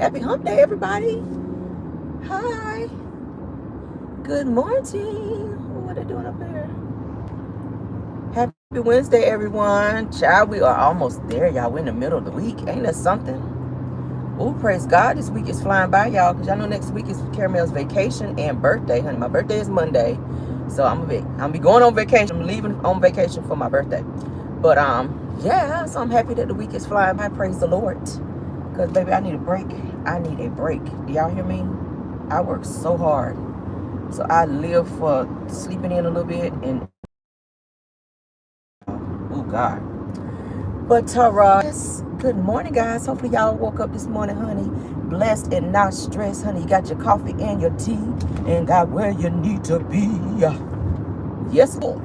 Happy hump day, everybody. Hi. Good morning. What are they doing up there? Happy Wednesday, everyone. Child, we are almost there, y'all. We're in the middle of the week. Ain't that something? Oh, praise God. This week is flying by, y'all, because y'all know next week is Caramel's vacation and birthday, honey. My birthday is Monday, so I'm gonna be going on vacation. I'm leaving on vacation for my birthday. But, yeah, so I'm happy that the week is flying by. Praise the Lord. Because, baby, I need a break. I need a break. Do y'all hear me? I work so hard. So I live for sleeping in a little bit and, oh, God. But, yes, good morning, guys. Hopefully y'all woke up this morning, honey, blessed and not stressed, honey. You got your coffee and your tea and got where you need to be. Yes, Lord.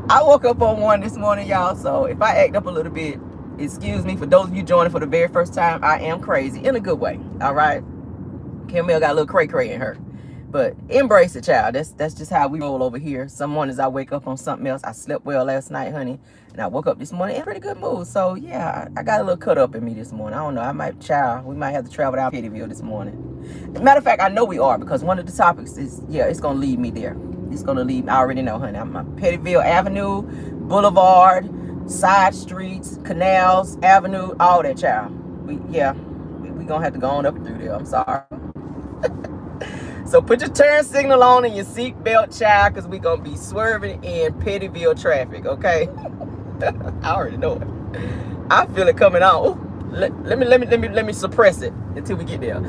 I woke up on 1 this morning, y'all, so if I act up a little bit, excuse me. For those of you joining for the very first time, I am crazy in a good way, all right? Camille got a little cray-cray in her, but embrace it, child. That's just how we roll over here. Some mornings I wake up on something else. I slept well last night, honey, and I woke up this morning in a pretty good mood. So, yeah, I got a little cut up in me this morning. I don't know. We might have to travel down Pettyville this morning. As a matter of fact, I know we are, because one of the topics is, yeah, it's going to lead me there. It's going to lead me. I already know, honey. I'm on Pettyville Avenue, Boulevard, side streets, canals, avenue, all that, child. We going to have to go on up through there. I'm sorry. So put your turn signal on and your seat belt, child, because we going to be swerving in Pettyville traffic, okay? I already know it. I feel it coming on. Ooh, let me suppress it until we get there.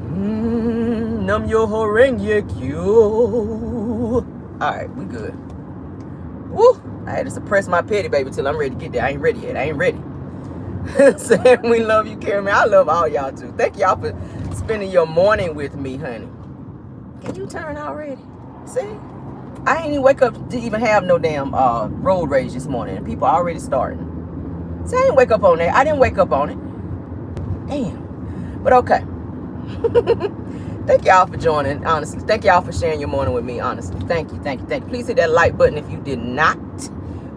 Num yo horenge Q. Alright, we good. Woo! I had to suppress my petty baby till I'm ready to get there. I ain't ready yet. I ain't ready. Saying we love you, Karen. I love all y'all too. Thank y'all for spending your morning with me, honey. Can you turn already? See? I ain't even wake up to even have no damn road rage this morning. And people already starting. See, I didn't wake up on that. I didn't wake up on it. Damn. But okay. Thank y'all for joining, honestly. Thank y'all for sharing your morning with me, honestly. Thank you. Please hit that like button if you did not.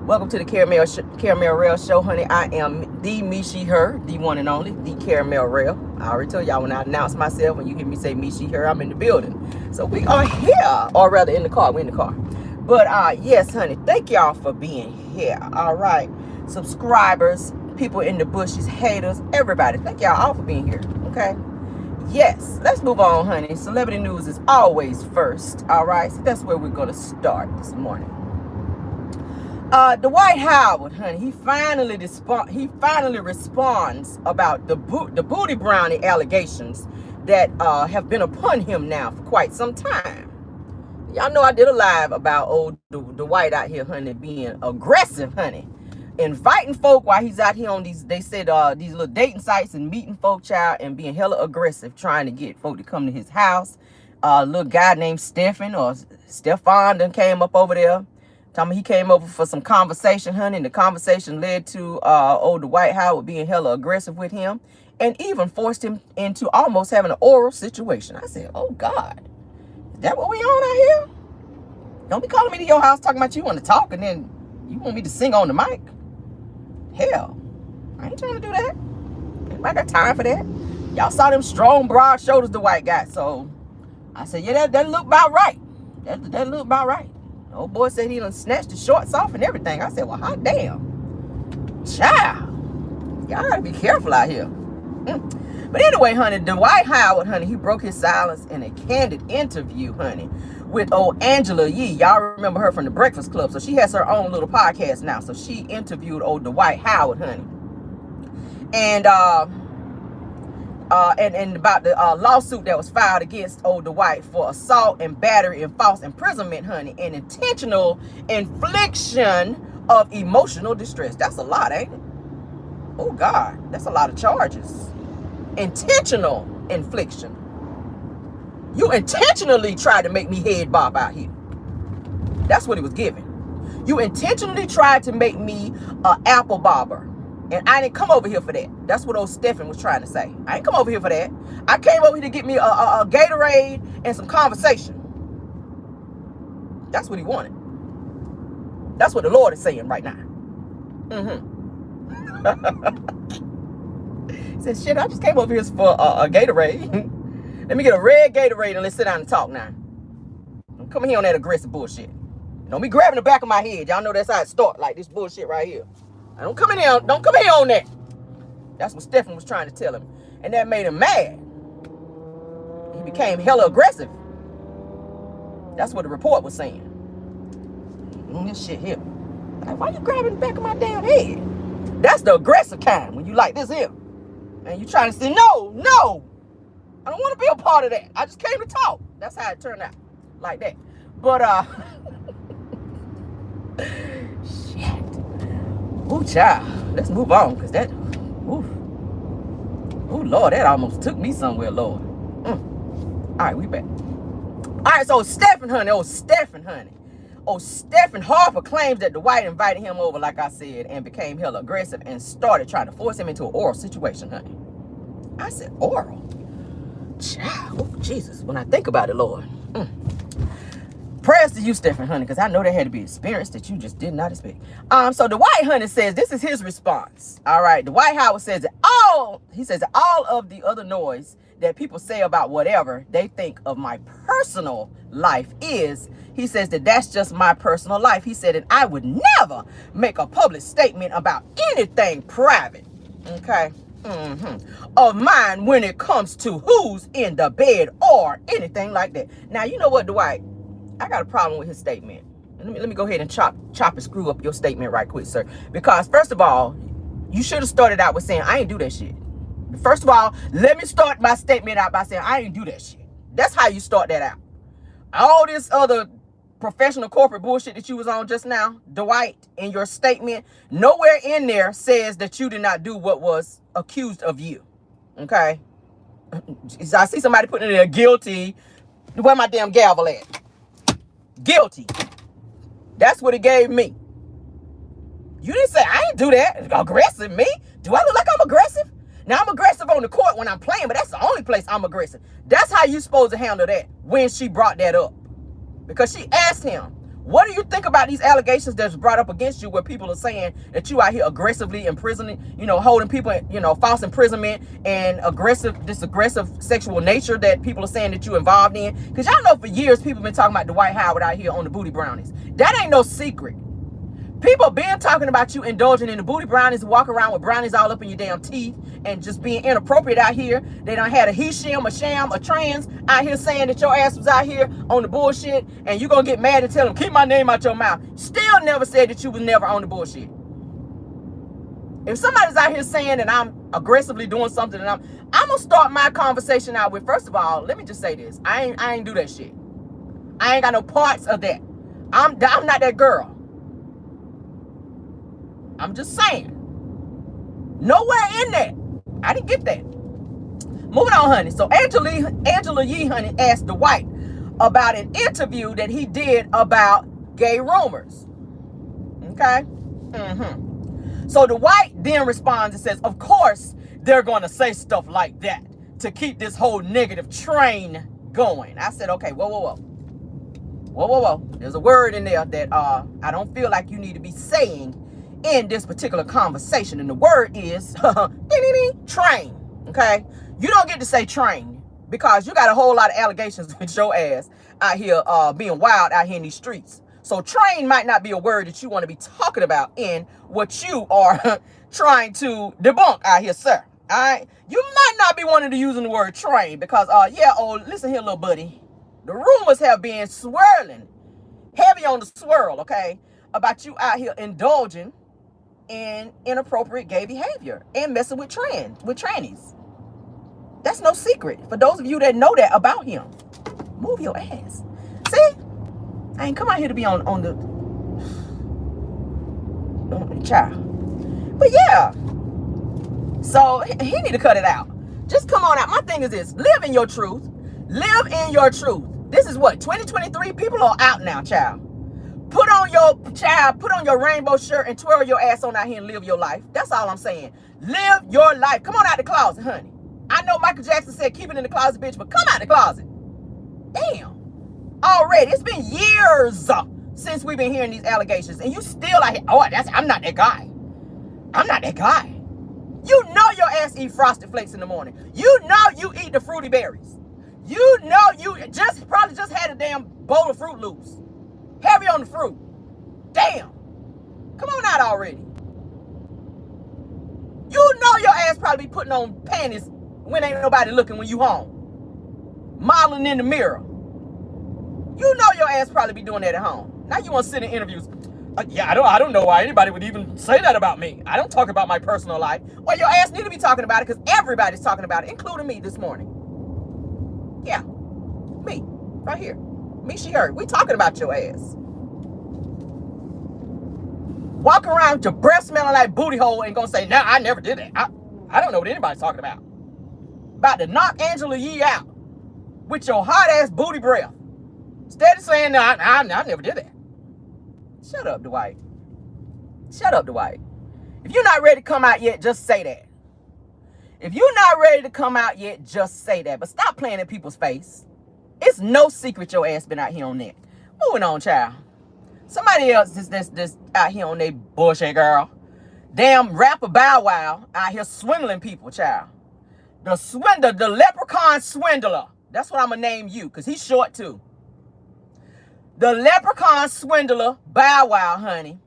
Welcome to the Caramel Rell Show, honey. I am the me, she, her, the one and only, the Caramel Rell. I already told y'all when I announce myself, when you hear me say me, she, her, I'm in the building. So we are here, or rather in the car. We're in the car. But yes, honey, thank y'all for being here. All right. Subscribers, people in the bushes, haters, everybody. Thank y'all all for being here. Okay. Yes, let's move on, honey. Celebrity news is always first. All right. So that's where we're going to start this morning. Dwight Howard, honey, he finally responds about the booty brownie allegations that have been upon him now for quite some time. Y'all know I did a live about old Dwight out here, honey, being aggressive, honey, inviting folk while he's out here on these, they said, these little dating sites and meeting folk, child, and being hella aggressive, trying to get folk to come to his house. A little guy named Stefan done came up over there. He came over for some conversation, honey, and the conversation led to old Dwight Howard being hella aggressive with him and even forced him into almost having an oral situation. I said, oh, God, is that what we on out here? Don't be calling me to your house talking about you want to talk and then you want me to sing on the mic. Hell, I ain't trying to do that. Anybody got time for that? Y'all saw them strong, broad shoulders Dwight got. So I said, yeah, that look about right. That look about right. Old boy said he done snatched the shorts off and everything. I said, well, hot damn. Child. Y'all gotta be careful out here. But anyway, honey, Dwight Howard, honey, he broke his silence in a candid interview, honey, with old Angela Yee. Y'all remember her from the Breakfast Club. So she has her own little podcast now. So she interviewed old Dwight Howard, honey. And about the lawsuit that was filed against old Dwight for assault and battery and false imprisonment, honey, and intentional infliction of emotional distress. That's a lot, ain't it? Oh, God, that's a lot of charges. Intentional infliction. You intentionally tried to make me head bob out here. That's what he was giving. You intentionally tried to make me an apple bobber. And I didn't come over here for that. That's what old Stephen was trying to say. I ain't come over here for that. I came over here to get me a Gatorade and some conversation. That's what he wanted. That's what the Lord is saying right now. He said, shit, I just came over here for a Gatorade. Let me get a red Gatorade and let's sit down and talk now. Don't come here on that aggressive bullshit. Don't be grabbing the back of my head. Y'all know that's how it starts, like this bullshit right here. Don't come in here on that. That's what Stephen was trying to tell him. And that made him mad. He became hella aggressive. That's what the report was saying. This shit here. Like, why you grabbing the back of my damn head? That's the aggressive kind, when you like this here. And you trying to say, no, I don't want to be a part of that. I just came to talk. That's how it turned out. Like that. But, shit. Ooh, child. Let's move on, because that, ooh, Lord, that almost took me somewhere, Lord. All right, we back. All right, so Stephen Harper claims that Dwight invited him over, like I said, and became hella aggressive and started trying to force him into an oral situation, honey. I said, oral? Child, oh, Jesus, when I think about it, Lord. Prayers to you, Stephen, honey, because I know there had to be an experience that you just did not expect. So Dwight, honey, says this is his response. All right, Dwight Howard says that all of the other noise that people say about whatever they think of my personal life is, he says that's just my personal life. He said, and I would never make a public statement about anything private, okay, of mine when it comes to who's in the bed or anything like that. Now, you know what, Dwight? I got a problem with his statement. Let me go ahead and chop and screw up your statement right quick, sir. Because first of all, you should have started out with saying, I ain't do that shit. First of all, let me start my statement out by saying, I ain't do that shit. That's how you start that out. All this other professional corporate bullshit that you was on just now, Dwight, in your statement, nowhere in there says that you did not do what was accused of you. Okay? I see somebody putting in there guilty. Where my damn gavel at? Guilty. That's what it gave me. You didn't say, I ain't do that. Aggressive, me? Do I look like I'm aggressive? Now, I'm aggressive on the court when I'm playing, but that's the only place I'm aggressive. That's how you supposed to handle that when she brought that up. Because she asked him, what do you think about these allegations that's brought up against you where people are saying that you out here aggressively imprisoning, holding people, false imprisonment and this aggressive sexual nature that people are saying that you involved in? Because y'all know for years people been talking about Dwight Howard out here on the booty brownies. That ain't no secret. People been talking about you indulging in the booty brownies, walking around with brownies all up in your damn teeth and just being inappropriate out here. They done had a he, shim, a sham, a trans out here saying that your ass was out here on the bullshit and you gonna get mad and tell them, keep my name out your mouth. Still never said that you was never on the bullshit. If somebody's out here saying that I'm aggressively doing something and I'm gonna start my conversation out with, first of all, let me just say this. I ain't do that shit. I ain't got no parts of that. I'm not that girl. I'm just saying. Nowhere in there. I didn't get that. Moving on, honey. So Angela Yee, honey, asked Dwight about an interview that he did about gay rumors. Okay? So Dwight then responds and says, of course, they're going to say stuff like that to keep this whole negative train going. I said, okay, whoa. There's a word in there that I don't feel like you need to be saying in this particular conversation, and the word is train. Okay, you don't get to say train because you got a whole lot of allegations with your ass out here being wild out here in these streets. So train might not be a word that you want to be talking about in what you are trying to debunk out here, sir. All right, you might not be wanting to using the word train because listen here, little buddy, the rumors have been swirling heavy on the swirl, okay, about you out here indulging in inappropriate gay behavior and messing with trannies. That's no secret. For those of you that know that about him, move your ass. See? I ain't come out here to be on the child. But yeah. So he need to cut it out. Just come on out. My thing is this. Live in your truth. Live in your truth. This is what? 2023? People are out now, child. Put on your rainbow shirt and twirl your ass on out here and live your life. That's all I'm saying. Live your life. Come on out the closet, honey. I know Michael Jackson said keep it in the closet, bitch, but come out the closet. Damn. Already. It's been years since we've been hearing these allegations. And you still like, I'm not that guy. I'm not that guy. You know your ass eat Frosted Flakes in the morning. You know you eat the Fruity Berries. You know you probably just had a damn bowl of Fruit Loops. Heavy on the fruit. Damn. Come on out already. You know your ass probably be putting on panties when ain't nobody looking when you home. Modeling in the mirror. You know your ass probably be doing that at home. Now you want to sit in interviews. Yeah, I don't know why anybody would even say that about me. I don't talk about my personal life. Well, your ass need to be talking about it because everybody's talking about it, including me this morning. Yeah, me, right here. Me, she, her. We talking about your ass. Walking around with your breath smelling like booty hole and gonna say, nah, I never did that. I don't know what anybody's talking about. About to knock Angela Yee out with your hot ass booty breath. Instead of saying, no, I never did that. Shut up, Dwight. Shut up, Dwight. If you're not ready to come out yet, just say that. If you're not ready to come out yet, just say that. But stop playing in people's face. It's no secret your ass been out here on that. Moving on, child. Somebody else this out here on that bullshit, girl. Damn rapper Bow Wow out here swindling people, child. The leprechaun swindler. That's what I'm gonna name you, because he's short too. The leprechaun swindler Bow Wow, honey,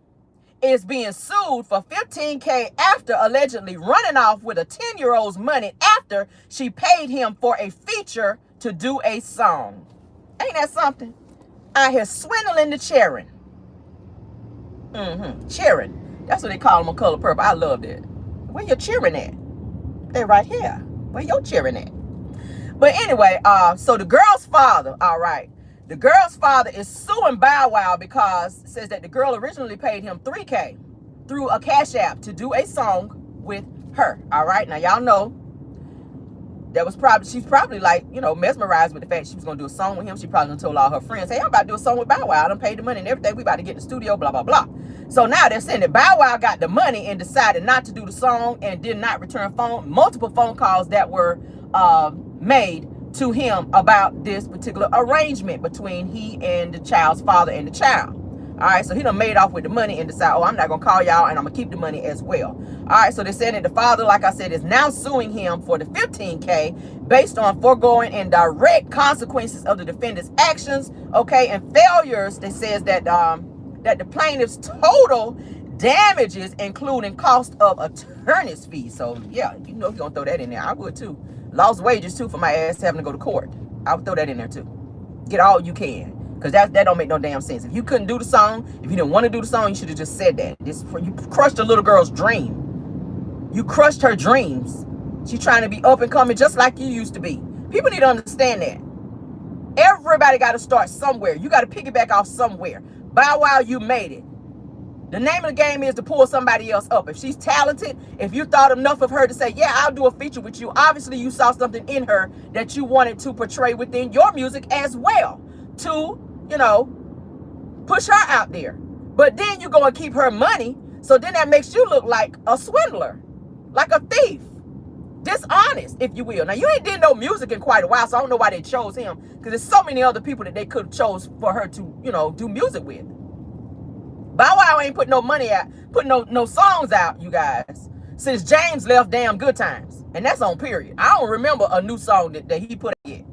is being sued for $15K after allegedly running off with a 10-year-old's money after she paid him for a feature to do a song. Ain't that something? Out here swindling the cheering. Cheering. That's what they call them on Color Purple. I love that. Where you cheering at? They right here. Where you cheering at? But anyway, so the girl's father, all right. The girl's father is suing Bow Wow because it says that the girl originally paid him $3K through a Cashapp to do a song with her. All right. Now, y'all know she's probably like, mesmerized with the fact she was going to do a song with him. She probably told all her friends, hey, I'm about to do a song with Bow Wow. I done paid the money and everything. We about to get in the studio, blah, blah, blah. So now they're saying that Bow Wow got the money and decided not to do the song and did not return multiple phone calls that were made to him about this particular arrangement between he and the child's father and the child. All right, so he done made off with the money and decided, I'm not gonna call y'all and I'm gonna keep the money as well. All right, so they said that the father, like I said, is now suing him for the $15K based on foregoing and direct consequences of the defendant's actions, okay, and failures. They says that that the plaintiff's total damages, including cost of attorney's fees. So yeah, you're gonna throw that in there. I would too. Lost wages too for my ass having to go to court. I would throw that in there too. Get all you can. Because that don't make no damn sense. If you couldn't do the song, if you didn't want to do the song, you should have just said that. You crushed a little girl's dream. You crushed her dreams. She's trying to be up and coming just like you used to be. People need to understand that. Everybody got to start somewhere. You got to piggyback off somewhere. Bow Wow, you made it. The name of the game is to pull somebody else up. If she's talented, if you thought enough of her to say, yeah, I'll do a feature with you, obviously you saw something in her that you wanted to portray within your music as well to, push her out there. But then you go and keep her money. So then that makes you look like a swindler, like a thief, dishonest, if you will. Now, you ain't did no music in quite a while, so I don't know why they chose him, because there's so many other people that they could have chose for her to, do music with. Bow Wow ain't put no money out, put no songs out, you guys, since James left Damn Good Times. And that's on period. I don't remember a new song that he put out yet.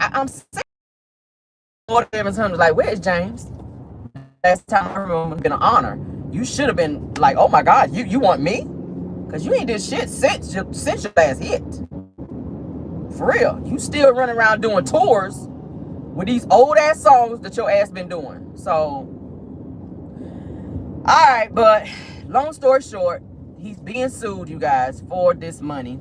I'm saying, Lord Evans was like, where's James? Last time I remember been an honor. You should have been like, oh my God, you want me? Because you ain't did shit since your last hit. For real. You still running around doing tours with these old ass songs that your ass been doing. So, all right, but long story short, he's being sued, you guys, for this money,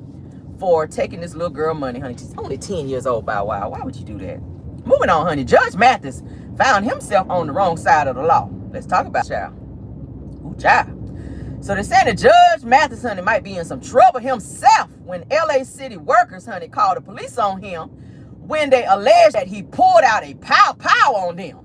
for taking this little girl money, honey. She's only 10 years old, Bow Wow. Why would you do that? Moving on, honey. Judge Mathis found himself on the wrong side of the law. Let's talk about child. Ooh, child. So they're saying that Judge Mathis, honey, might be in some trouble himself when LA City workers, honey, called the police on him when they alleged that he pulled out a pow on them.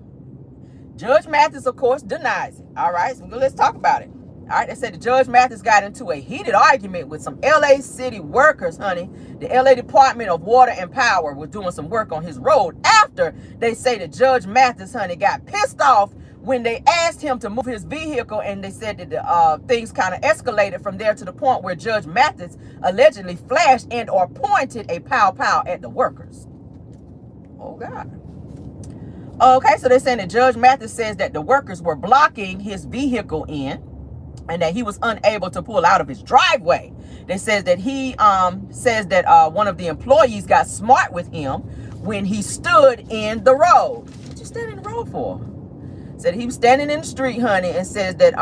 Judge Mathis, of course, denies it. All right, so let's talk about it. All right, they said that Judge Mathis got into a heated argument with some LA City workers, honey. The LA Department of Water and Power was doing some work on his road after they say that Judge Mathis, honey, got pissed off when they asked him to move his vehicle, and they said that things kind of escalated from there to the point where Judge Mathis allegedly flashed and or pointed a pow at the workers. Oh, God. Okay, so they're saying that Judge Mathis says that the workers were blocking his vehicle in and that he was unable to pull out of his driveway. They says that he says that one of the employees got smart with him when he stood in the road. What you standing in the road for? Said he was standing in the street, honey, and says that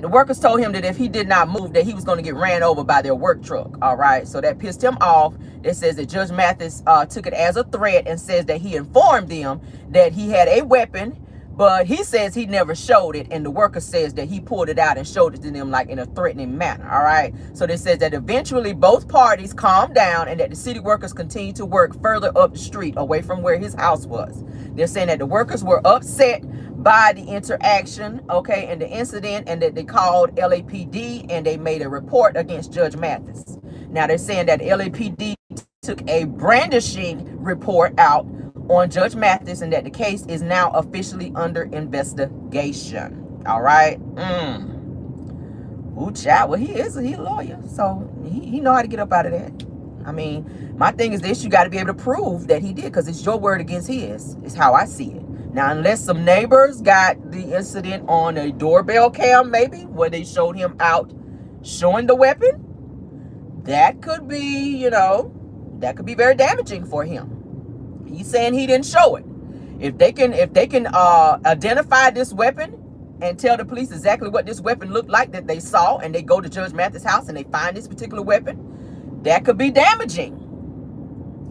the workers told him that if he did not move, that he was going to get ran over by their work truck. All right, so that pissed him off. It says that Judge Mathis took it as a threat and says that he informed them that he had a weapon, but he says he never showed it, and the worker says that he pulled it out and showed it to them like in a threatening manner. All right, so this says that eventually both parties calmed down and that the city workers continued to work further up the street away from where his house was. They're saying that the workers were upset by the interaction, okay, and the incident, and that they called LAPD and they made a report against Judge Mathis. Now they're saying that LAPD took a brandishing report out on Judge Mathis and that the case is now officially under investigation. All right. Ooh, child. Well, he's a lawyer, so he know how to get up out of that. I mean, my thing is this: you got to be able to prove that he did, because it's your word against his. Is how I see it. Now, unless some neighbors got the incident on a doorbell cam, maybe where they showed him out showing the weapon, that could be, that could be very damaging for him. He's saying he didn't show it. If they can identify this weapon and tell the police exactly what this weapon looked like that they saw, and they go to Judge Mathis' house and they find this particular weapon, that could be damaging.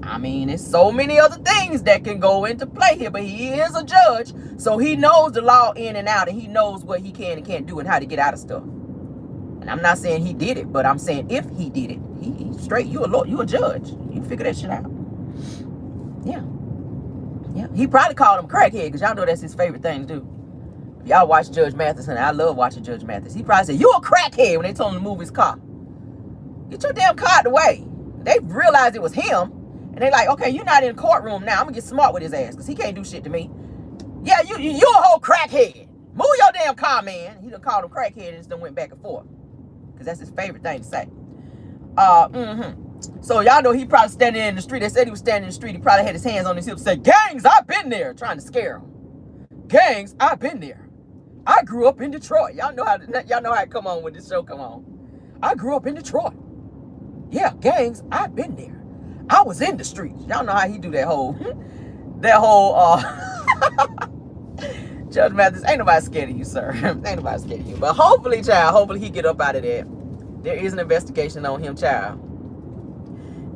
I mean, there's so many other things that can go into play here, but he is a judge, so he knows the law in and out, and he knows what he can and can't do and how to get out of stuff. And I'm not saying he did it, but I'm saying if he did it, he straight. You a lawyer, you a judge. You figure that shit out. Yeah. He probably called him crackhead, because y'all know that's his favorite thing to do. If y'all watch Judge Mathis, and I love watching Judge Mathis, he probably said, "You a crackhead," when they told him to move his car. Get your damn car out the way. They realized it was him. And they like, okay, you're not in the courtroom now. I'm going to get smart with his ass because he can't do shit to me. Yeah, you a whole crackhead. Move your damn car, man. He done called him crackhead and just done went back and forth. Because that's his favorite thing to say. So y'all know he probably standing in the street. They said he was standing in the street. He probably had his hands on his hips and said, "Gangs, I've been there." Trying to scare him. Gangs, I've been there. I grew up in Detroit. Y'all know how it come on when this show come on. I grew up in Detroit. Yeah, gangs, I've been there. I was in the streets. Y'all know how he do that whole Judge Mathis, ain't nobody scared of you, sir. Ain't nobody scared of you. But hopefully, child, hopefully he get up out of that. There is an investigation on him, child.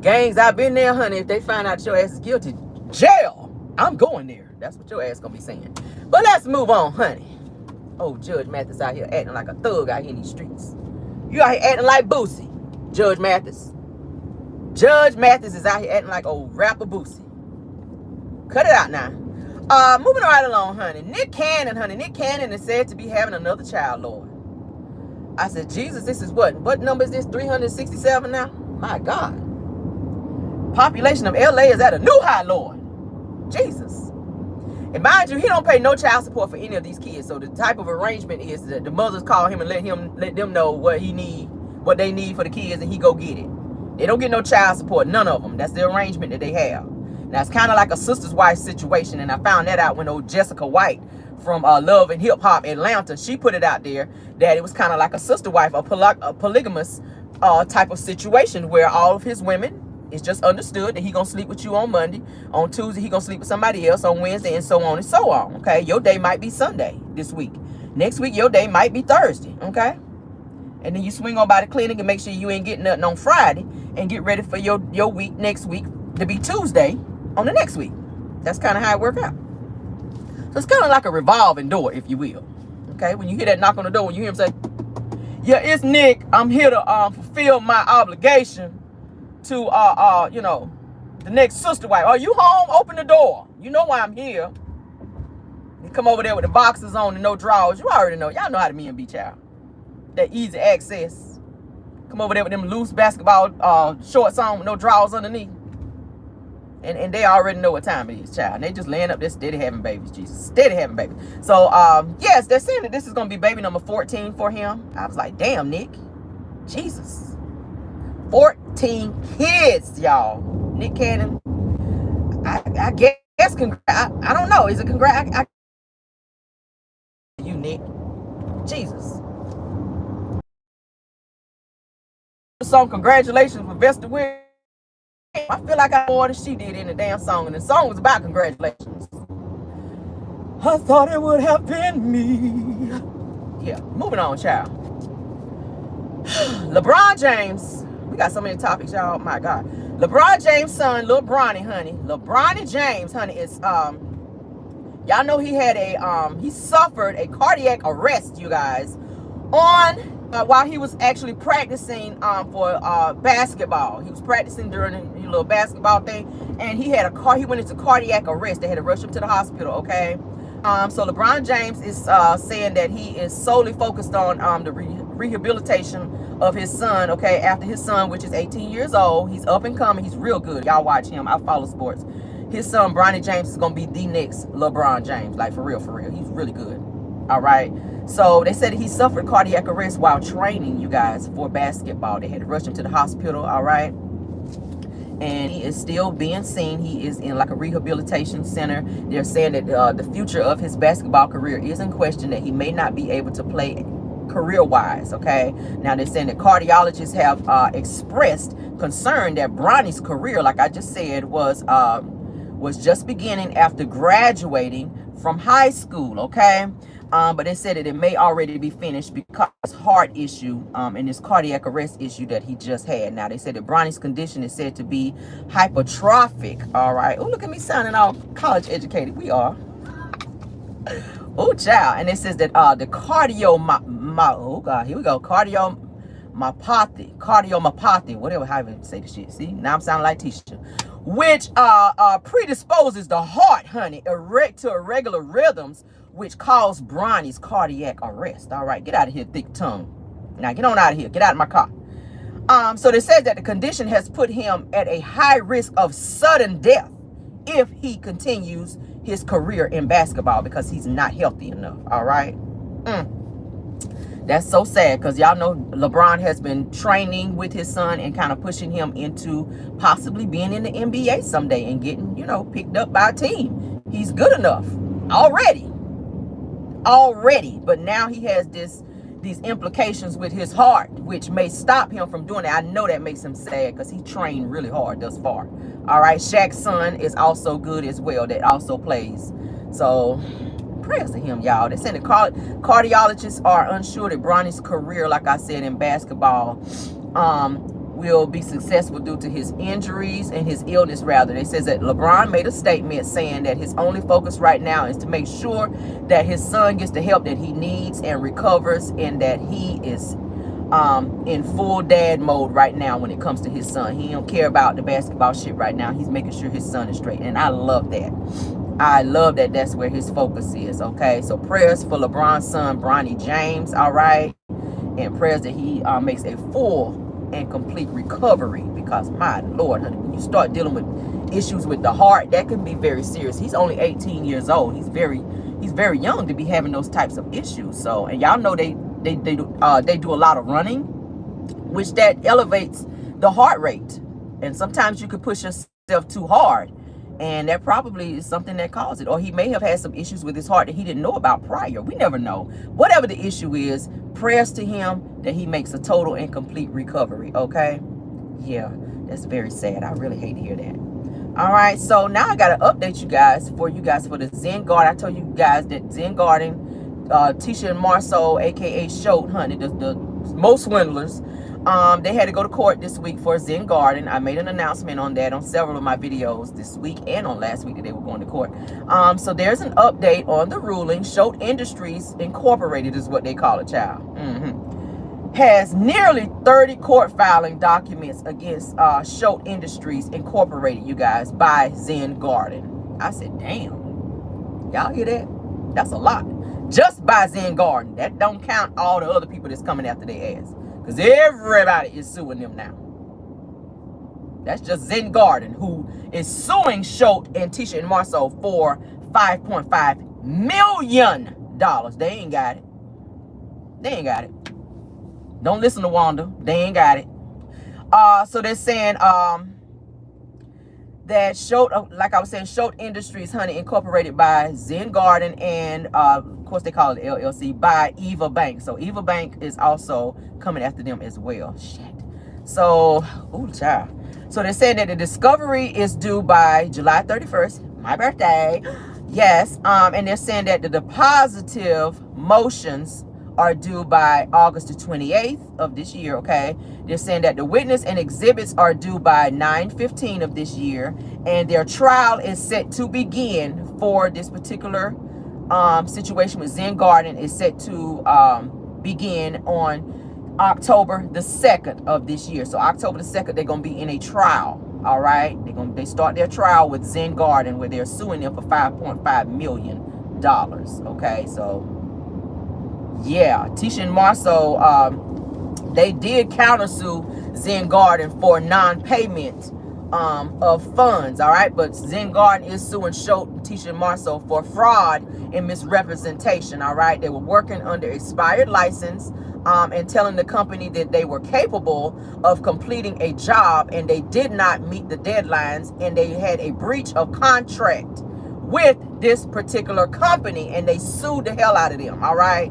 Gangs, I've been there, honey. If they find out your ass is guilty, jail. I'm going there. That's what your ass gonna be saying. But let's move on, honey. Oh, Judge Mathis out here acting like a thug out here in these streets. You out here acting like Boosie, Judge Mathis. Judge Mathis is out here acting like old rapper Boosie. Cut it out now. Moving right along, honey. Nick Cannon is said to be having another child, Lord. I said, Jesus, this is what number is this? 367 now? My God. Population of LA is at a new high, Lord. Jesus. And mind you, he don't pay no child support for any of these kids. So the type of arrangement is that the mothers call him and let them know what they need for the kids, and he go get it. They don't get no child support, none of them. That's the arrangement that they have. Now, it's kind of like a sister's wife situation, and I found that out when old Jessica White from Love and Hip Hop Atlanta, she put it out there that it was kind of like a sister wife, a polygamous type of situation where all of his women, it's just understood that he gonna sleep with you on Monday, on Tuesday he gonna sleep with somebody else, on Wednesday, and so on and so on. Okay, your day might be Sunday this week. Next week your day might be Thursday. Okay. And then you swing on by the clinic and make sure you ain't getting nothing on Friday and get ready for your week next week to be Tuesday on the next week. That's kind of how it works out. So it's kind of like a revolving door, if you will. Okay, when you hear that knock on the door, when you hear him say, "Yeah, it's Nick. I'm here to fulfill my obligation to the next sister wife. Are you home? Open the door. You know why I'm here." You come over there with the boxers on and no drawers. You already know. Y'all know how to me and be child. That easy access. Come over there with them loose basketball shorts on with no drawers underneath. And they already know what time it is, child. And they just laying up there steady having babies, Jesus. Steady having babies. So, yes, they're saying that this is going to be baby number 14 for him. I was like, damn, Nick. Jesus. 14 kids, y'all. Nick Cannon. I guess, I don't know. Is it congrats? You, Nick. Jesus. The song Congratulations for Vesta Williams. I feel like I more than she did in the damn song, and the song was about congratulations. I thought it would have been me. Yeah, moving on, child. LeBron James. We got so many topics, y'all. My God. LeBron James' son, Lil Bronny, honey. LeBron James, honey, is y'all know he had he suffered a cardiac arrest, you guys, on while he was actually practicing for basketball. He was practicing during a little basketball thing, and he went into cardiac arrest. They had to rush him to the hospital, okay? So LeBron James is saying that he is solely focused on the rehabilitation of his son, okay? After his son, which is 18 years old, he's up and coming. He's real good. Y'all watch him. I follow sports. His son, Bronny James, is going to be the next LeBron James. Like, for real, for real. He's really good. All right? So they said he suffered cardiac arrest while training, you guys, for basketball. They had to rush him to the hospital, all right? And he is still being seen. He is in like a rehabilitation center. They're saying that the future of his basketball career is in question, that he may not be able to play career-wise, okay? Now, they're saying that cardiologists have expressed concern that Bronny's career, like I just said, was just beginning after graduating from high school, okay? But they said that it may already be finished because heart issue and this cardiac arrest issue that he just had. Now, they said that Bronny's condition is said to be hypertrophic, all right? Oh, look at me sounding all college educated. We are. Oh, child. And it says that the oh, God, here we go. Cardiomyopathy, whatever, how you say the shit. See, now I'm sounding like Tisha. Which predisposes the heart, honey, to irregular rhythms, which cause Bronny's cardiac arrest. All right, get out of here, thick tongue. Now, get on out of here. Get out of my car. So they said that the condition has put him at a high risk of sudden death if he continues his career in basketball because he's not healthy enough. All right. That's so sad because y'all know LeBron has been training with his son and kind of pushing him into possibly being in the NBA someday and getting, you know, picked up by a team. He's good enough already. But now he has these implications with his heart, which may stop him from doing it. I know that makes him sad because he trained really hard thus far. All right, Shaq's son is also good as well. That also plays. So prayers to him, y'all. They said the cardiologists are unsure that Bronny's career, like I said, in basketball, will be successful due to his injuries and his illness, rather. They says that LeBron made a statement saying that his only focus right now is to make sure that his son gets the help that he needs and recovers, and that he is in full dad mode right now when it comes to his son. He don't care about the basketball shit right now. He's making sure his son is straight, and I love that. I love that that's where his focus is, okay? So prayers for LeBron's son, Bronny James, all right? And prayers that he makes a full and complete recovery, because my Lord, honey, when you start dealing with issues with the heart, that can be very serious. He's only 18 years old. He's very young to be having those types of issues. So, and y'all know they do a lot of running, which that elevates the heart rate. And sometimes you could push yourself too hard, and that probably is something that caused it. Or he may have had some issues with his heart that he didn't know about prior. We never know. Whatever the issue is, prayers to him that he makes a total and complete recovery, okay? Yeah, that's very sad. I really hate to hear that. All right, so now I got to update you guys for the Zen Garden. I told you guys that Zen Garden, Tisha and Marcel, a.k.a. Scholt, honey, the most swindlers, they had to go to court this week for Zen Garden. I made an announcement on that on several of my videos this week and on last week that they were going to court. So there's an update on the ruling. Scholt Industries Incorporated is what they call it, child. Has nearly 30 court filing documents against Scholt Industries Incorporated, you guys, by Zen Garden. I said, damn. Y'all hear that? That's a lot. Just by Zen Garden. That don't count all the other people that's coming after their ass. Because everybody is suing them now. That's just Zen Garden, who is suing Scholt and Tisha and Marcel for $5.5 million. They ain't got it. They ain't got it. Don't listen to Wanda. They ain't got it. So they're saying that Scholt, like I was saying, Scholt Industries, honey, incorporated by Zen Garden and of course they call it LLC by Eva Bank. So Eva Bank is also coming after them as well. Shit. So, ooh, child. So they're saying that the discovery is due by July 31st, my birthday. Yes. And they're saying that the depositive motions are due by August the 28th of this year, okay? They're saying that the witness and exhibits are due by 9/15 of this year, and their trial is set to begin for this particular situation with Zen Garden is set to begin on October the 2nd of this year. So October the 2nd, they're going to be in a trial, all right? They start their trial with Zen Garden where they're suing them for $5.5 million, okay? So yeah, Tisha and Marcel, they did countersue Zen Garden for non-payment of funds, all right? But Zen Garden is suing Scholt, Tisha and Marcel for fraud and misrepresentation, all right? They were working under expired license and telling the company that they were capable of completing a job and they did not meet the deadlines and they had a breach of contract with this particular company and they sued the hell out of them, all right?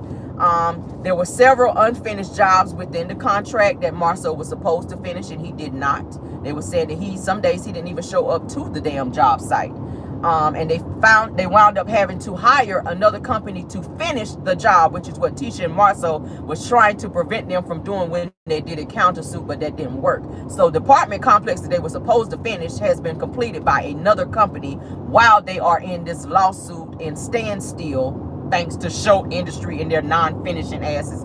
There were several unfinished jobs within the contract that Marcel was supposed to finish and he did not. They were saying that some days he didn't even show up to the damn job site. And they wound up having to hire another company to finish the job, which is what Tisha and Marcel was trying to prevent them from doing when they did a countersuit, but that didn't work. So the apartment complex that they were supposed to finish has been completed by another company while they are in this lawsuit and standstill, thanks to Scholt Industry and their non-finishing asses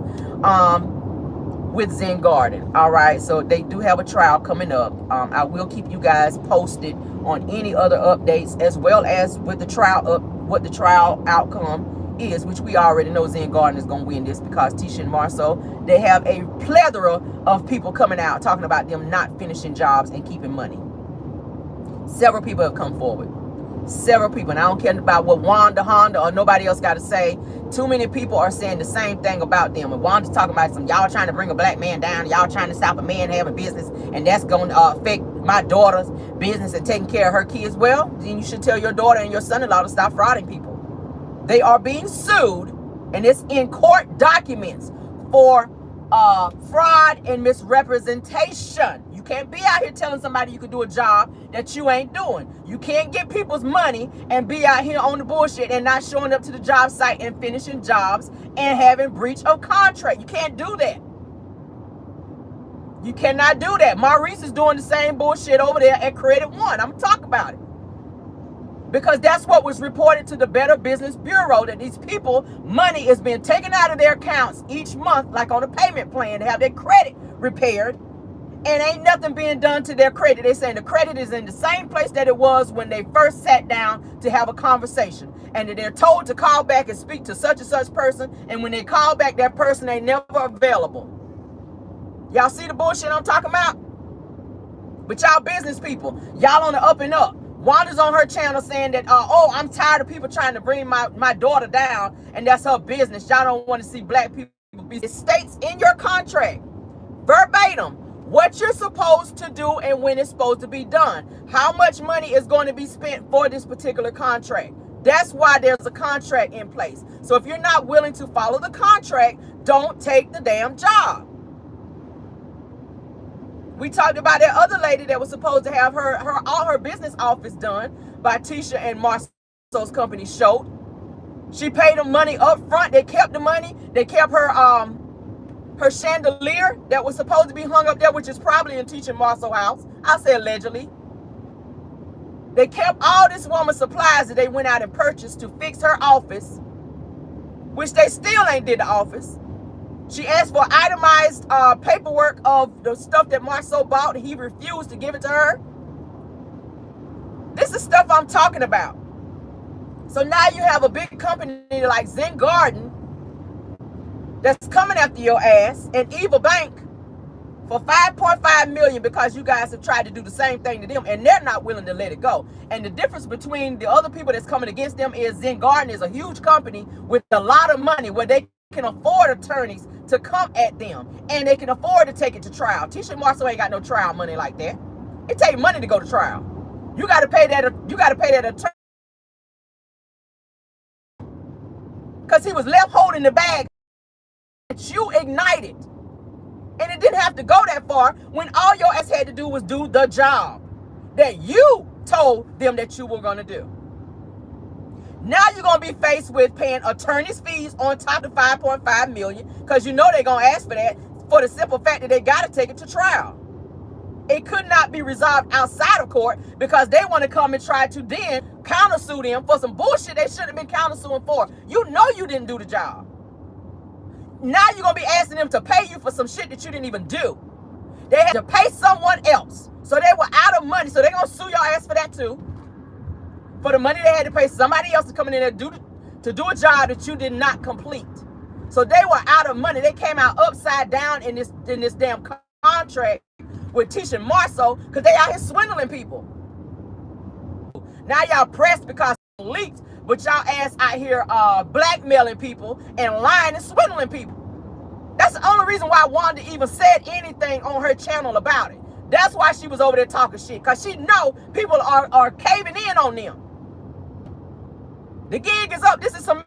with Zen Garden. All right, so they do have a trial coming up. I will keep you guys posted on any other updates as well as with the trial what the trial outcome is, which we already know Zen Garden is going to win this because Tisha and Marcel, they have a plethora of people coming out talking about them not finishing jobs and keeping money. Several people have come forward. Several people, and I don't care about what Wanda, Honda, or nobody else got to say. Too many people are saying the same thing about them. And Wanda's talking about some, y'all trying to bring a black man down, y'all trying to stop a man having business, and that's going to affect my daughter's business and taking care of her kids. Well, then you should tell your daughter and your son-in-law to stop frauding people. They are being sued, and it's in court documents for fraud and misrepresentation. You can't be out here telling somebody you could do a job that you ain't doing. You can't get people's money and be out here on the bullshit and not showing up to the job site and finishing jobs and having breach of contract. You can't do that. You cannot do that. Maurice is doing the same bullshit over there at Credit One. I'm gonna talk about it. Because that's what was reported to the Better Business Bureau, that these people, money is being taken out of their accounts each month, like on a payment plan, to have their credit repaired, and ain't nothing being done to their credit. They're saying the credit is in the same place that it was when they first sat down to have a conversation, and that they're told to call back and speak to such and such person, and when they call back, that person ain't never available. Y'all see the bullshit I'm talking about? But y'all business people, y'all on the up and up. Wanda's on her channel saying that, oh, I'm tired of people trying to bring my daughter down, and that's her business. Y'all don't want to see black people be. It states in your contract, verbatim, what you're supposed to do and when it's supposed to be done. How much money is going to be spent for this particular contract. That's why there's a contract in place. So if you're not willing to follow the contract, don't take the damn job. We talked about that other lady that was supposed to have all her business office done by Tisha and Marcel's company, Scholt. She paid them money up front. They kept the money. They kept her chandelier that was supposed to be hung up there, which is probably in Tisha and Marcel's house. I say allegedly. They kept all this woman's supplies that they went out and purchased to fix her office, which they still ain't did the office. She asked for itemized paperwork of the stuff that Marcel bought, and he refused to give it to her. This is stuff I'm talking about. So now you have a big company like Zen Garden that's coming after your ass, and Eva Bank for $5.5 million because you guys have tried to do the same thing to them and they're not willing to let it go. And the difference between the other people that's coming against them is Zen Garden is a huge company with a lot of money where they can afford attorneys to come at them and they can afford to take it to trial. Tisha and Marcel ain't got no trial money like that. It takes money to go to trial. You got to pay that attorney because he was left holding the bag that you ignited. And it didn't have to go that far when all your ass had to do was do the job that you told them that you were going to do. Now you're going to be faced with paying attorney's fees on top of $5.5 million because you know they're going to ask for that for the simple fact that they got to take it to trial. It could not be resolved outside of court because they want to come and try to then countersue them for some bullshit they shouldn't have been countersuing for. You know you didn't do the job. Now you're going to be asking them to pay you for some shit that you didn't even do. They had to pay someone else. So they were out of money. So they're going to sue your ass for that too. For the money they had to pay somebody else to come in there to do a job that you did not complete. So they were out of money. They came out upside down in this damn contract with Tisha and Marcel because they out here swindling people. Now y'all pressed because it leaked. But y'all ass out here blackmailing people and lying and swindling people. That's the only reason why Wanda even said anything on her channel about it. That's why she was over there talking shit. Because she know people are caving in on them. The gig is up. This is some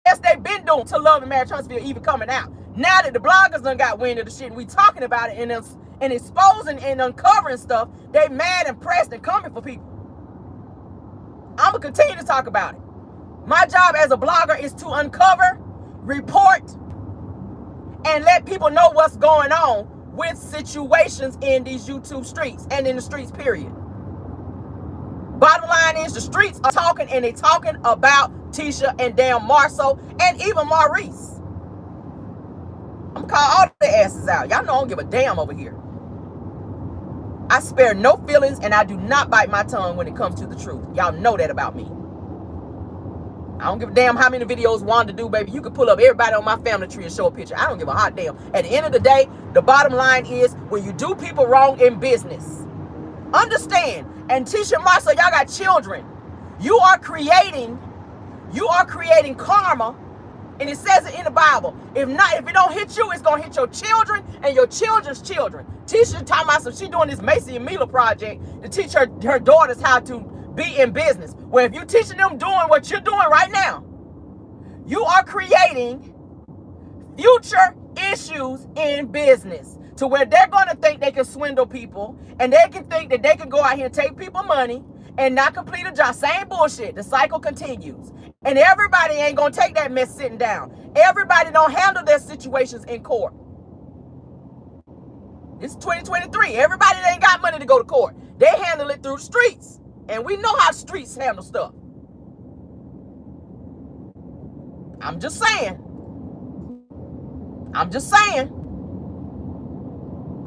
mess they've been doing to Love and Marriage Huntsville even coming out. Now that the bloggers done got wind of the shit and we talking about it and exposing and uncovering stuff, they mad and pressed and coming for people. I'm going to continue to talk about it. My job as a blogger is to uncover, report, and let people know what's going on with situations in these YouTube streets and in the streets, period. Bottom line is the streets are talking and they talking about Tisha and damn Marcel and even Maurice. I'm going to call all the asses out. Y'all know I don't give a damn over here. I spare no feelings and I do not bite my tongue when it comes to the truth. Y'all know that about me. I don't give a damn how many videos Wanda do, baby. You can pull up everybody on my family tree and show a picture. I don't give a hot damn. At the end of the day, the bottom line is when you do people wrong in business, understand, and Tisha and Marcel, y'all got children. You are creating karma. And it says it in the Bible. If it don't hit you, it's gonna hit your children and your children's children. Tisha talking about some she doing this Macy and Mila project to teach her daughters how to be in business. Well, if you're teaching them doing what you're doing right now, you are creating future issues in business to where they're gonna think they can swindle people and they can think that they can go out here and take people money and not complete a job. Same bullshit. The cycle continues. And everybody ain't going to take that mess sitting down. Everybody don't handle their situations in court. It's 2023. Everybody ain't got money to go to court. They handle it through the streets. And we know how streets handle stuff. I'm just saying.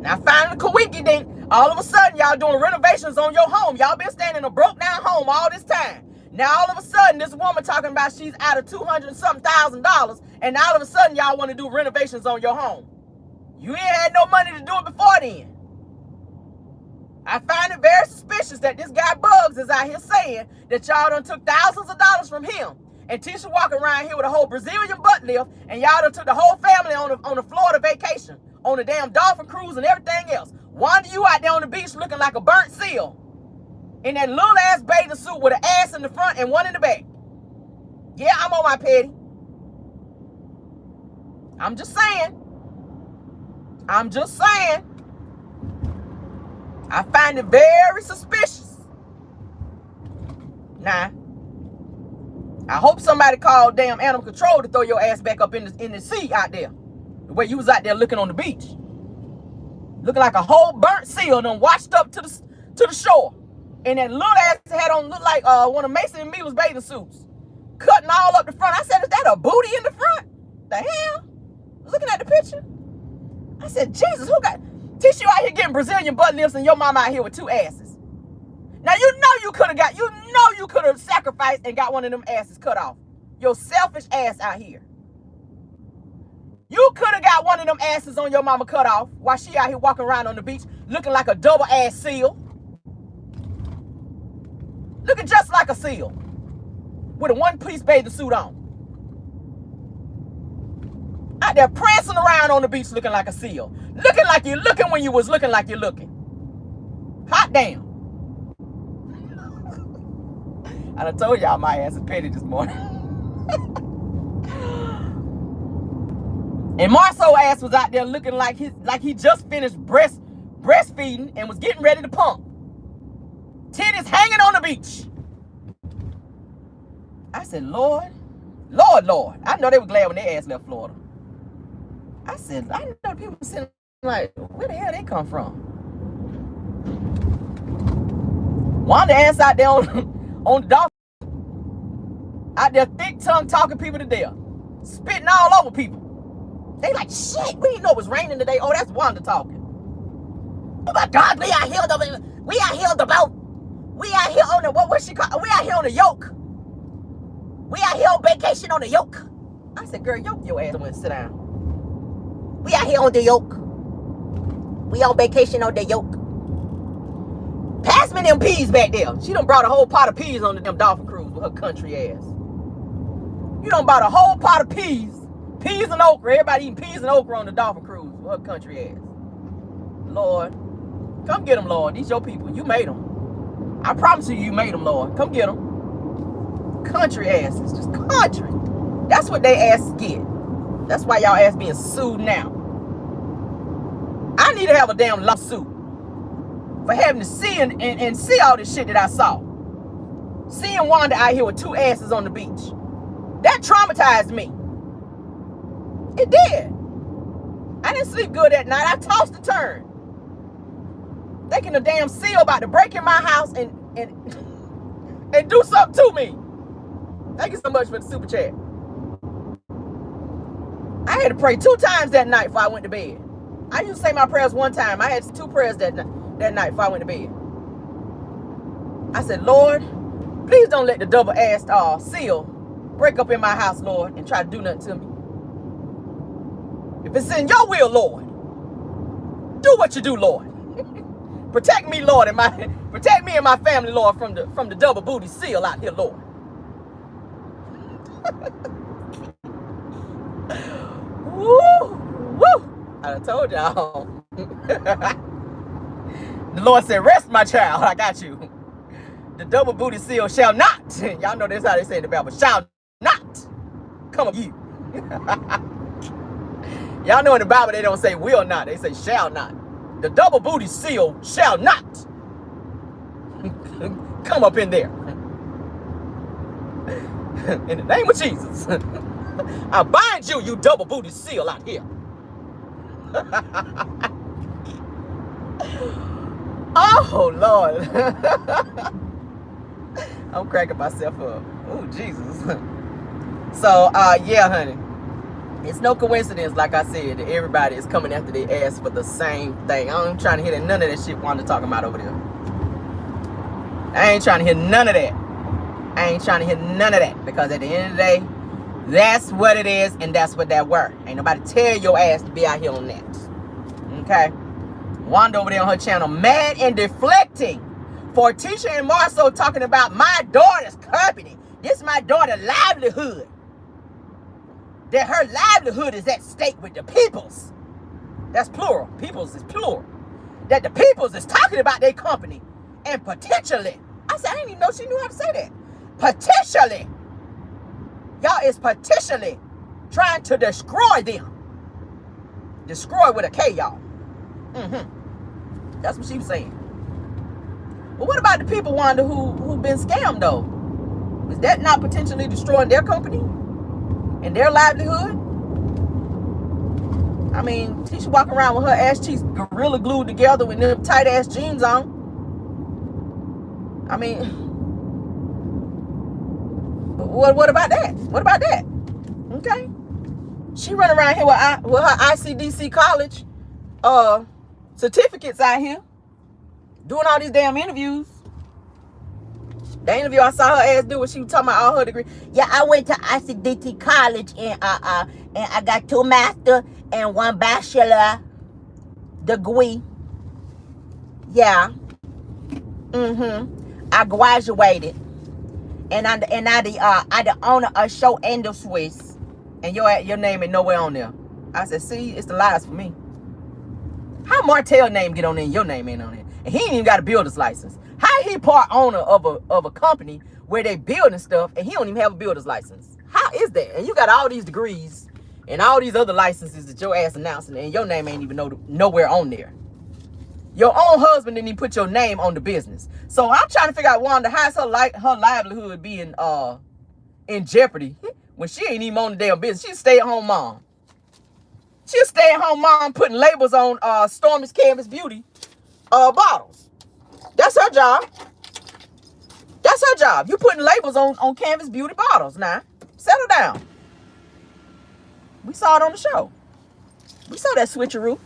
Now, finally, Kawiki dink. All of a sudden, y'all doing renovations on your home. Y'all been staying in a broke down home all this time. Now, all of a sudden, this woman talking about she's out of $200,000, and all of a sudden, y'all want to do renovations on your home. You ain't had no money to do it before then. I find it very suspicious that this guy Bugs is out here saying that y'all done took thousands of dollars from him. And Tisha walking around here with a whole Brazilian butt lift, and y'all done took the whole family on a Florida vacation, on a damn dolphin cruise and everything else. Wanda, you out there on the beach looking like a burnt seal in that little ass bathing suit with an ass in the front and one in the back. Yeah, I'm on my petty. I'm just saying. I find it very suspicious. Now, I hope somebody called damn animal control to throw your ass back up in the sea out there. The way you was out there looking on the beach. Looking like a whole burnt seal done washed up to the shore. And that little ass had on looked like one of Mason and Mila's bathing suits. Cutting all up the front. I said, is that a booty in the front? The hell? Looking at the picture. I said, Jesus, who got Tisha out here getting Brazilian butt lifts and your mama out here with two asses. Now you know you could have sacrificed and got one of them asses cut off. Your selfish ass out here. You could have got one of them asses on your mama cut off while she out here walking around on the beach looking like a double ass seal. Looking just like a seal with a one-piece bathing suit on. Out there prancing around on the beach looking like a seal. Looking like you're looking when you was looking like you're looking. Hot damn. I done told y'all my ass is petty this morning. And Marcel ass was out there looking like he just finished breastfeeding and was getting ready to pump. Titties hanging on the beach. I said, Lord. I know they were glad when their ass left Florida. I said, I know people sitting like, where the hell they come from? Wanda ass out there on the dolphin. Out there thick tongue talking people to death. Spitting all over people. They like, shit, we didn't know it was raining today. Oh, that's Wanda talking. Oh my God, we out here on the boat. We out here on the, what's she called? We out here on the yoke. We out here on vacation on the yoke. I said, girl, yoke your ass and sit down. We out here on the yoke. We on vacation on the yoke. Pass me them peas back there. She done brought a whole pot of peas on them dolphin cruise with her country ass. You done bought a whole pot of peas. Peas and okra. Everybody eating peas and okra on the dolphin cruise with her country ass. Lord. Come get them, Lord. These your people. You made them. I promise you made them, Lord. Come get them. Country asses. Just country. That's what they asses get. That's why y'all ass being sued now. I need to have a damn lawsuit for having to see and see all this shit that I saw. Seeing Wanda out here with two asses on the beach. That traumatized me. It did. I didn't sleep good that night. I tossed and turned. Thinking the damn seal about to break in my house and do something to me. Thank you so much for the super chat. I had to pray 2 times that night before I went to bed. I used to say my prayers 1 time. I had 2 prayers that night before I went to bed. I said, Lord, please don't let the double-assed seal break up in my house, Lord, and try to do nothing to me. If it's in your will, Lord, do what you do, Lord. Protect me, Lord, and protect me and my family, Lord, from the double booty seal out here, Lord. Woo! Woo! I done told y'all. The Lord said, rest, my child. I got you. The double booty seal shall not. Y'all know that's how they say in the Bible. Shall not come of you. Y'all know in the Bible they don't say will not. They say shall not. The double booty seal shall not come up in there. In the name of Jesus. I bind you, you double booty seal out here. Oh, Lord. I'm cracking myself up. Oh, Jesus. So, yeah, honey. It's no coincidence, like I said, that everybody is coming after their ass for the same thing. I ain't trying to hear none of that shit Wanda talking about over there. I ain't trying to hear none of that. I ain't trying to hear none of that. Because at the end of the day, that's what it is, and that's what that were. Ain't nobody tell your ass to be out here on that. Okay? Wanda over there on her channel, mad and deflecting for Tisha and Marcel talking about my daughter's company. This is my daughter's livelihood. That her livelihood is at stake with the peoples. That's plural. Peoples is plural. That the peoples is talking about their company. And potentially, I said, I didn't even know she knew how to say that. Potentially. Y'all is potentially trying to destroy them. Destroy with a K, y'all. That's what she was saying. But what about the people, Wanda, who've been scammed, though? Is that not potentially destroying their company and their livelihood? I mean, Tisha walking around with her ass cheeks gorilla glued together with them tight ass jeans on. I mean, what about that? What about that? Okay. She running around here with her ICDC college certificates out here. Doing all these damn interviews. The interview I saw her ass do when she was talking about all her degree. Yeah, I went to ICDT college and I got 2 master and 1 bachelor degree. Yeah. I graduated. And I the owner of Show Industries. And your name ain't nowhere on there. I said, see, it's the lies for me. How Martell name get on there and your name ain't on there? And he ain't even got a builder's license. How he part owner of a company where they building stuff and he don't even have a builder's license? How is that? And you got all these degrees and all these other licenses that your ass announcing and your name ain't even nowhere on there. Your own husband didn't even put your name on the business. So I'm trying to figure out, Wanda, how's her livelihood being in jeopardy when she ain't even on the damn business? She's a stay-at-home mom. She's a stay-at-home mom putting labels on Stormy's Canvas Beauty bottles. That's her job. That's her job. You putting labels on Canvas Beauty bottles now. Settle down. We saw it on the show. We saw that switcheroo.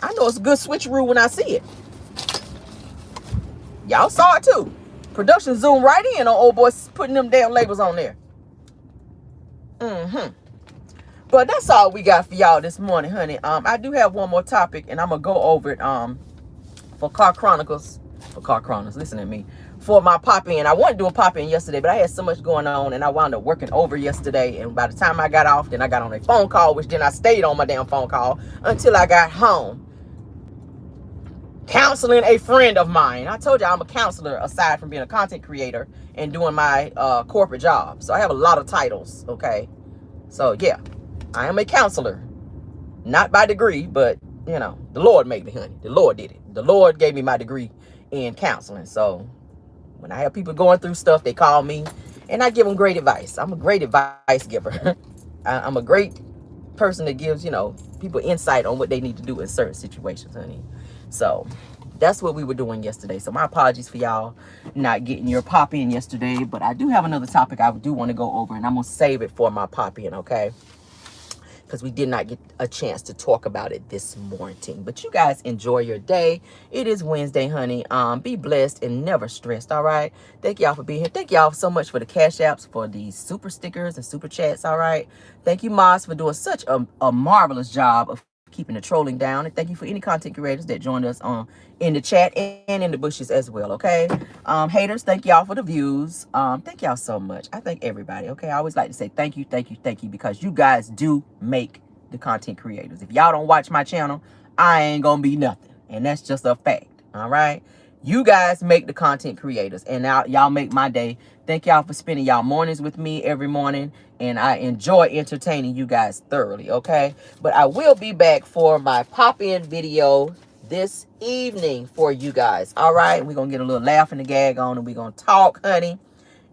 I know it's a good switcheroo when I see it. Y'all saw it too. Production zoomed right in on old boys putting them damn labels on there. But that's all we got for y'all this morning, honey. I do have one more topic, and I'm gonna go over it for Car Chronicles. Listen to me. For my pop-in. I wanted to do a pop-in yesterday, but I had so much going on, and I wound up working over yesterday. And by the time I got off, then I got on a phone call, which then I stayed on my damn phone call until I got home. Counseling a friend of mine. I told you I'm a counselor aside from being a content creator and doing my corporate job. So I have a lot of titles, okay? So, yeah. I am a counselor. Not by degree, but, you know, the Lord made me, honey. The Lord did it. The Lord gave me my degree in counseling. So, when I have people going through stuff, they call me, and I give them great advice. I'm a great advice giver. I'm a great person that gives, you know, people insight on what they need to do in certain situations, honey. So, that's what we were doing yesterday. So, my apologies for y'all not getting your pop-in yesterday, but I do have another topic I do want to go over, and I'm going to save it for my pop-in, okay? Because we did not get a chance to talk about it this morning. But you guys enjoy your day. It is Wednesday, honey. Be blessed and never stressed, all right? Thank y'all for being here. Thank y'all so much for the cash apps, for these super stickers and super chats, all right? Thank you, Moss, for doing such a marvelous job of keeping the trolling down. And thank you for any content creators that joined us in the chat and in the bushes as well, okay? Haters, thank y'all for the views. Thank y'all so much. I thank everybody, okay? I always like to say thank you, because you guys do make the content creators. If y'all don't watch my channel, I ain't gonna be nothing. And that's just a fact, all right? You guys make the content creators, and now y'all make my day. Thank y'all for spending y'all mornings with me every morning, and I enjoy entertaining you guys thoroughly, okay? But I will be back for my pop-in video this evening for you guys, all right? We're going to get a little laugh and a gag on, and we're going to talk, honey,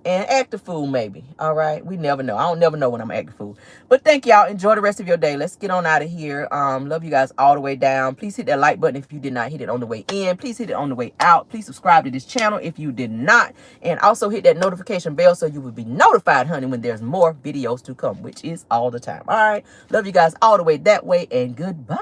and act a fool maybe, all right? We never know. I don't never know when I'm acting a fool. But thank y'all. Enjoy the rest of your day. Let's get on out of here. Love you guys all the way down. Please hit that like button if you did not hit it on the way in. Please hit it on the way out. Please subscribe to this channel if you did not. And also hit that notification bell so you will be notified, honey, when there's more videos to come, which is all the time. All right? Love you guys all the way that way, and goodbye.